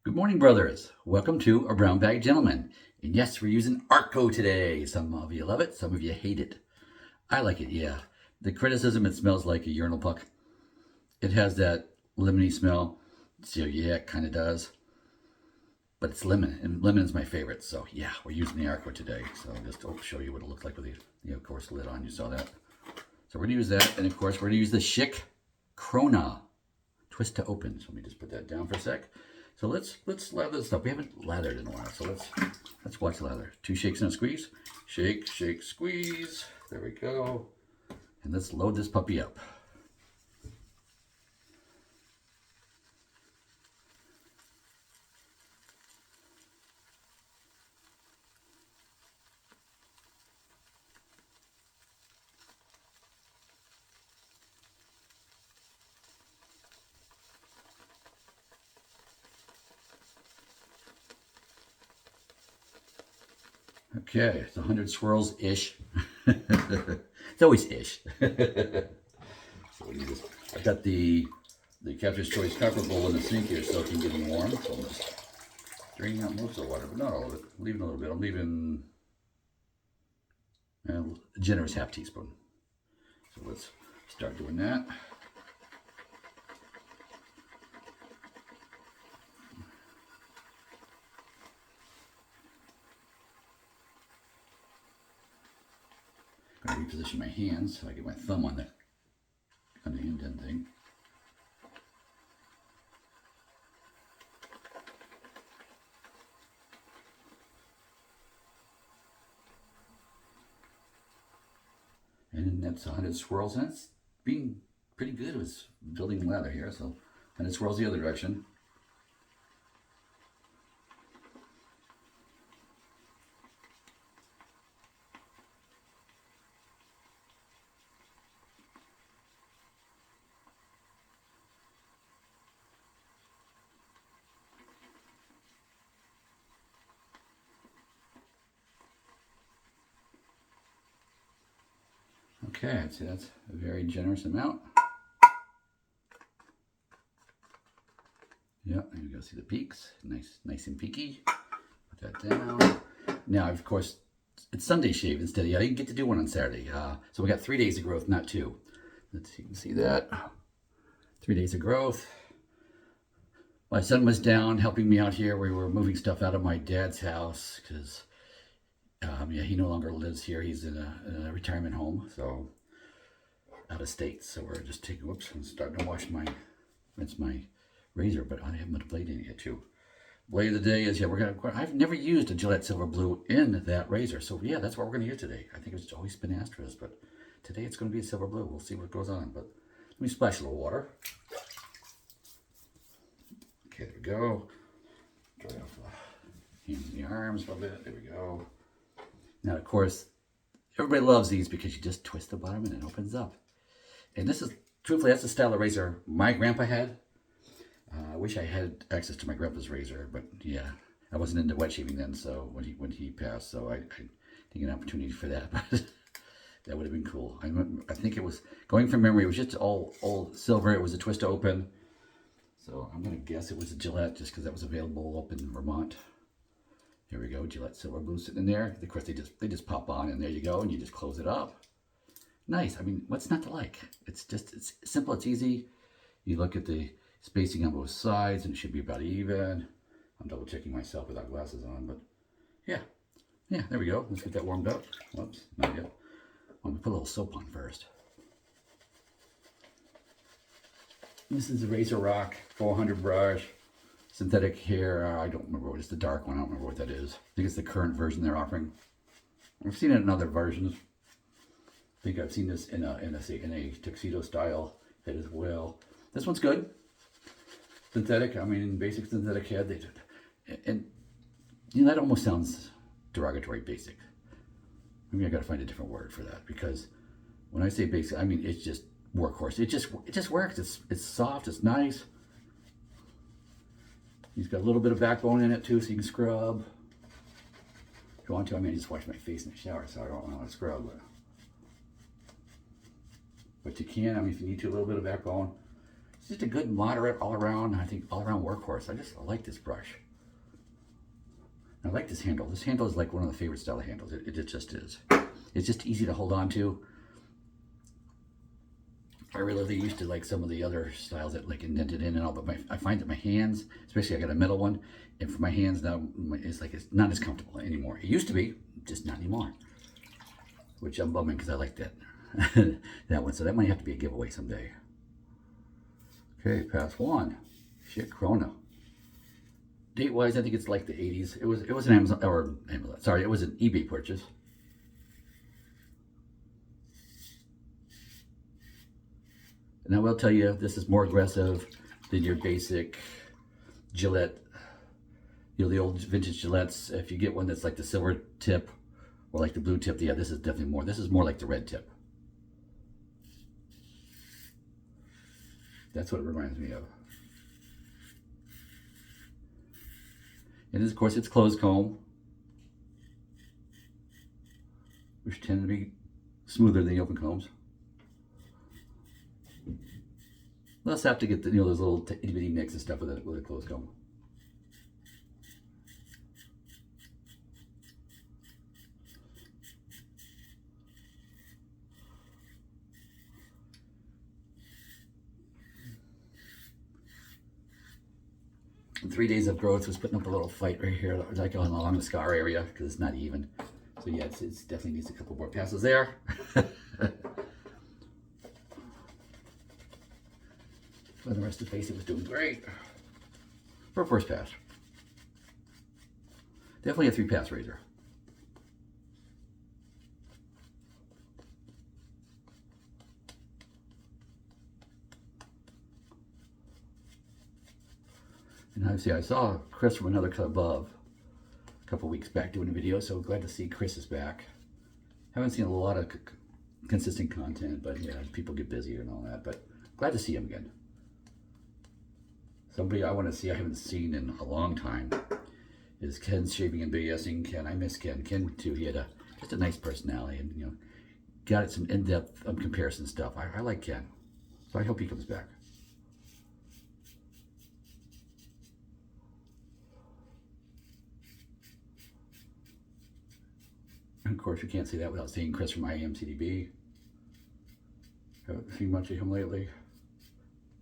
Good morning, brothers. Welcome to A Brown Bag Gentleman. And yes, we're using Arco today. Some of you love it, some of you hate it. I like it, yeah. The criticism, it smells like a urinal puck. It has that lemony smell. So yeah, it kind of does. But it's lemon, and lemon is my favorite. So yeah, we're using the Arco today. So I'll just show you what it looked like with the of course, lid on. You saw that. So we're going to use that. And of course, we're going to use the Schick Krona twist to open. So let me just put that down for a sec. So let's lather this up. We haven't lathered in a while, so let's watch lather. 2 shakes and a squeeze. Shake, shake, squeeze. There we go. And let's load this puppy up. Okay, it's 100 swirls-ish. It's always ish. So I've got the Captain's Choice copper bowl in the sink here so it can get warm. So I'm just draining out most of the water, but not all of it. I'm leaving a little bit. I'm leaving a generous half teaspoon. So let's start doing that. I'm going to reposition my hands so I get my thumb on the indent thing. And then that's 100 swirls, and it's being pretty good. It was building lather here, so 100 swirls the other direction. Okay, I'd say that's a very generous amount. Yeah, there you go. See the peaks, nice and peaky. Put that down. Now, of course, it's Sunday shave instead. Yeah, you get to do one on Saturday. So we got 3 days of growth, not 2. Let's see, you can see that. 3 days of growth. My son was down helping me out here. We were moving stuff out of my dad's house because yeah, he no longer lives here. He's in a retirement home, so out of state. So we're just taking, whoops, I'm starting to rinse my razor, but I haven't put a blade in it yet too. Blade of the day is, yeah, I've never used a Gillette Silver Blue in that razor. So yeah, that's what we're going to use today. I think it's always been asked for this, but today it's going to be a Silver Blue. We'll see what goes on, but let me splash a little water. Okay, there we go. Dry off the hands and the arms a little bit. There we go. Now, of course, everybody loves these because you just twist the bottom and it opens up. And this is, truthfully, that's the style of razor my grandpa had. I wish I had access to my grandpa's razor, but yeah, I wasn't into wet shaving then. So when he passed, so I didn't get an opportunity for that, but that would have been cool. I think it was, going from memory, it was just all silver. It was a twist to open. So I'm gonna guess it was a Gillette just because that was available up in Vermont. Here we go, Gillette Silver Blue sitting in there. Of course, they just pop on, and there you go, and you just close it up. Nice. I mean, what's not to like? It's simple. It's easy. You look at the spacing on both sides, and it should be about even. I'm double checking myself without glasses on, but yeah, there we go. Let's get that warmed up. Whoops, not yet. I'm gonna put a little soap on first. This is a Razor Rock 400 brush. Synthetic hair, I don't remember what it's, the dark one, I don't remember what that is. I think it's the current version they're offering. I've seen it in other versions. I think I've seen this in a tuxedo style head as well. This one's good. Synthetic, I mean, basic synthetic head. And you know, that almost sounds derogatory, basic. Maybe I gotta find a different word for that, because when I say basic, I mean, it's just workhorse. It just works. It's soft, it's nice. He's got a little bit of backbone in it too, so you can scrub. If you want to, I mean, I just wash my face in the shower, so I don't want to scrub. But you can, I mean, if you need to, a little bit of backbone. just a good moderate all around, I think all around workhorse. I like this brush. I like this handle. This handle is like one of the favorite style of handles. It just is. It's just easy to hold on to. I really used to like some of the other styles that like indented in and all, but I find that my hands, especially I got a metal one, and for my hands now, it's not as comfortable anymore. It used to be, just not anymore. Which I'm bumming because I like that that one. So that might have to be a giveaway someday. Okay, pass one. Schick Krona. Date-wise, I think it's like the 80s. It was an Amazon, sorry, it was an eBay purchase. And I will tell you, this is more aggressive than your basic Gillette, the old vintage Gillettes. If you get one that's like the silver tip or like the blue tip, yeah, this is definitely more. This is more like the red tip. That's what it reminds me of. And of course, it's closed comb, which tend to be smoother than the open combs. Less have to get the, those little itty bitty nicks and stuff with a closed comb. And 3 days of growth was putting up a little fight right here, like along the scar area, because it's not even. So yeah, it definitely needs a couple more passes there. For the rest of the face, it was doing great. For a first pass. Definitely a 3-pass razor. And obviously I saw Chris from Another Cut Above a couple weeks back doing a video, so glad to see Chris is back. Haven't seen a lot of consistent content, but yeah, people get busy and all that, but glad to see him again. Somebody I want to see I haven't seen in a long time is Ken's Shaving and BSing. Ken, I miss Ken. Ken too, he had just a nice personality and got some in-depth comparison stuff. I like Ken, so I hope he comes back. And of course, you can't say that without seeing Chris from IAMCDB. Haven't seen much of him lately.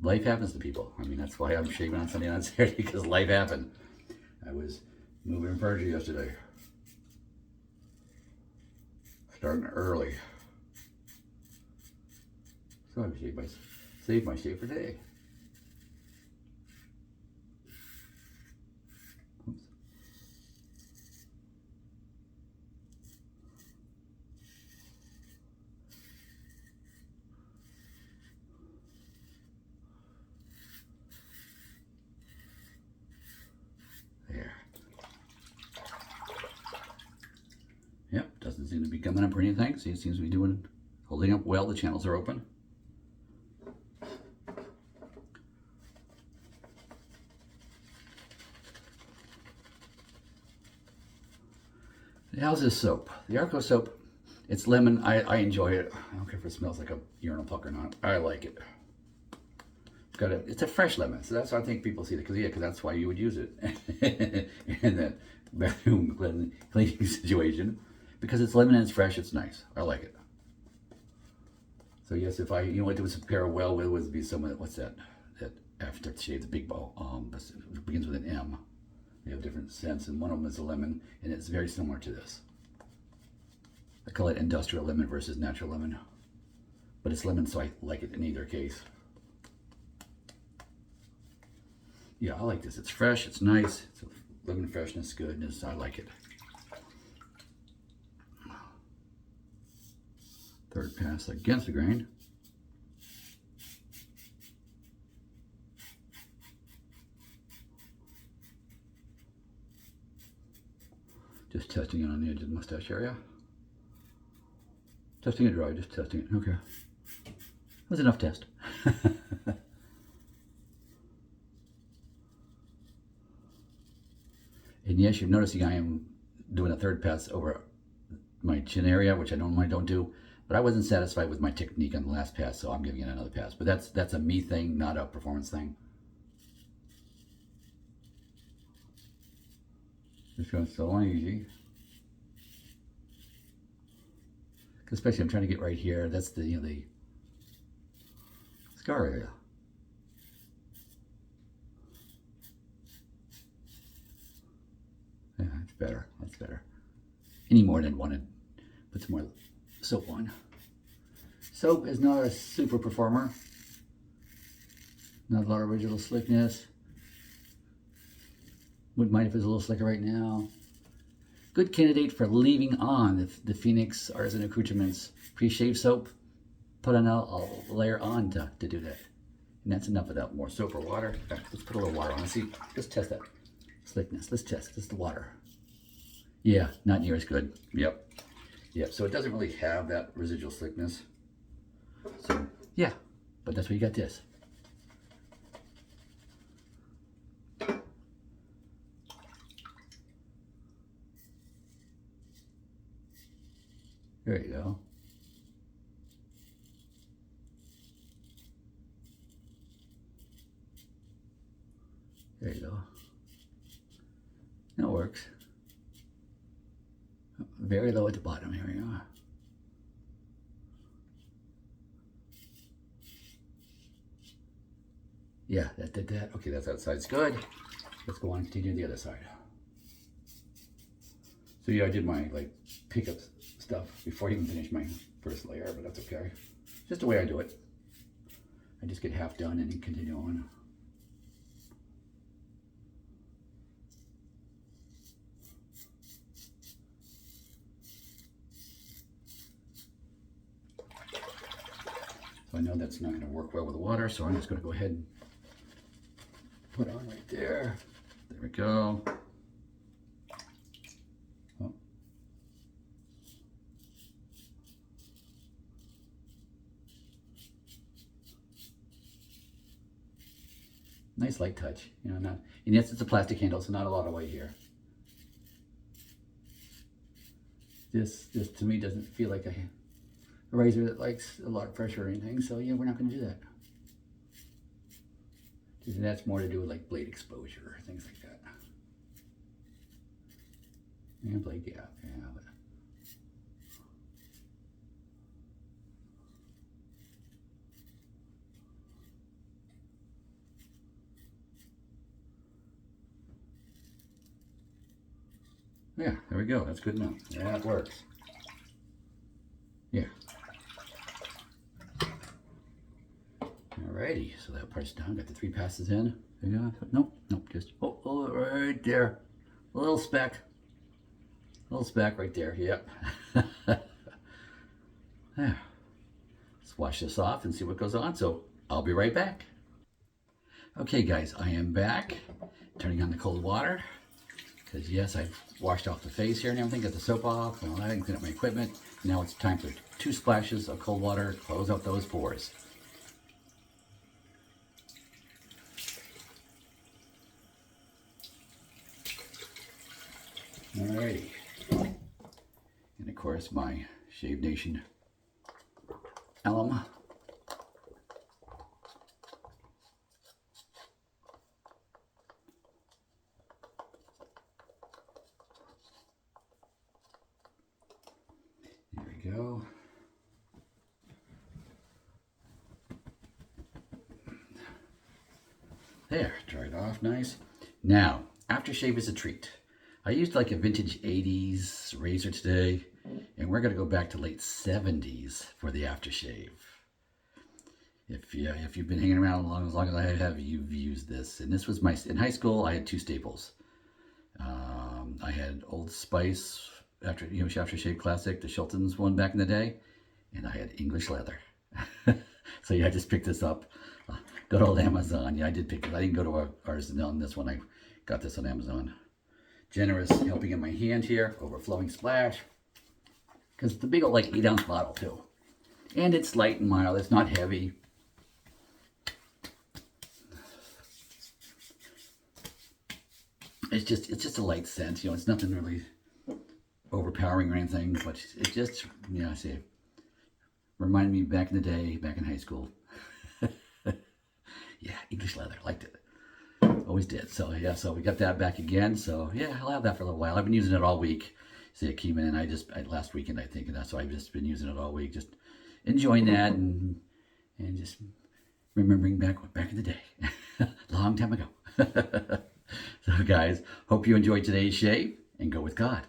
Life happens to people. I mean, that's why I'm shaving on Sunday and on Saturday, because life happened. I was moving furniture yesterday. Starting early. So I saved my shave for today. Oops. There. Yep, doesn't seem to be coming up or anything. See, it seems to be holding up well. The channels are open. How's this soap? The Arco soap, it's lemon. I enjoy it. I don't care if it smells like a urinal puck or not. I like it. It's a fresh lemon, so that's why I think people see it, because that's why you would use it in that bathroom cleaning situation, because it's lemon and it's fresh. It's nice. I like it. So yes, if what it would pair well with would be some of what's that aftershave, the big ball. It begins with an M. They have different scents, and one of them is a lemon, and it's very similar to this. I call it industrial lemon versus natural lemon, but it's lemon, so I like it in either case. Yeah, I like this. It's fresh, it's nice, it's a lemon freshness, goodness, I like it. Third pass against the grain. Just testing it on the edge of the mustache area. Testing it dry, just testing it. Okay. That was enough test. And yes, you're noticing I am doing a third pass over my chin area, which I normally don't do. But I wasn't satisfied with my technique on the last pass, so I'm giving it another pass. But that's a me thing, not a performance thing. Just going slow and easy. Especially I'm trying to get right here. That's the the scar area. Yeah, that's better. That's better. Any more than one, put some more soap on. Soap is not a super performer. Not a lot of original slickness. Wouldn't mind if it was a little slicker right now. Good candidate for leaving on the Phoenix Artisan Accoutrements pre-shave soap. Put on a layer on to do that. And that's enough without more soap or water. Let's put a little water on. Let's see. Let's test that slickness. Let's test just the water. Yeah, not near as good. Yep. Yep. So it doesn't really have that residual slickness. So yeah, but that's why you got this. There you go. There you go. That works. Very low at the bottom. Here we go. Yeah, that did that. Okay, that's that side's good. Let's go on and continue the other side. So yeah, I did my like pickup stuff before I even finished my first layer, but that's okay. Just the way I do it. I just get half done and then continue on. So I know that's not going to work well with the water, so I'm just going to go ahead and put on right there. There we go. Oh. Nice light touch, you know, not, and yes, it's a plastic handle, so not a lot of weight here. This to me doesn't feel like a razor that likes a lot of pressure or anything, so yeah, we're not going to do that. And that's more to do with like blade exposure, things like that. And blade gap, yeah. But yeah, there we go. That's good enough. Yeah, it works. Yeah. Alrighty, so that part's done. Got the 3 passes in. There you go. Nope, just oh, right there. A little speck. A little speck right there. Yep. There. Let's wash this off and see what goes on. So I'll be right back. Okay, guys, I am back. Turning on the cold water. Because yes, I've washed off the face here and everything, got the soap off, and all that, and clean up my equipment. Now it's time for 2 splashes of cold water to close out those pores. Alrighty. And of course my Shave Nation alum. Go. There, dry it off nice. Now, aftershave is a treat. I used like a vintage 80s razor today, and we're going to go back to late 70s for the aftershave. If you've been hanging around as long as I have, you've used this. And this was in high school, I had 2 staples. I had Old Spice, aftershave classic, the Shilton's one back in the day, and I had English leather. So yeah, I just picked this up. Good old Amazon. Yeah, I did pick it. I didn't go to Artisan on this one. I got this on Amazon. Generous helping in my hand here. Overflowing splash. Because it's a big old like 8-ounce bottle too. And it's light and mild. It's not heavy. It's just a light scent. You know, it's nothing really overpowering or anything, but it just, yeah, I see, Reminded me back in the day, back in high school. Yeah, English leather, liked it. Always did. So yeah, so we got that back again. So yeah, I'll have that for a little while. I've been using it all week. See, it came in, last weekend, I think, and that's why I've just been using it all week. Just enjoying that and just remembering back in the day. Long time ago. So guys, hope you enjoyed today's shave and go with God.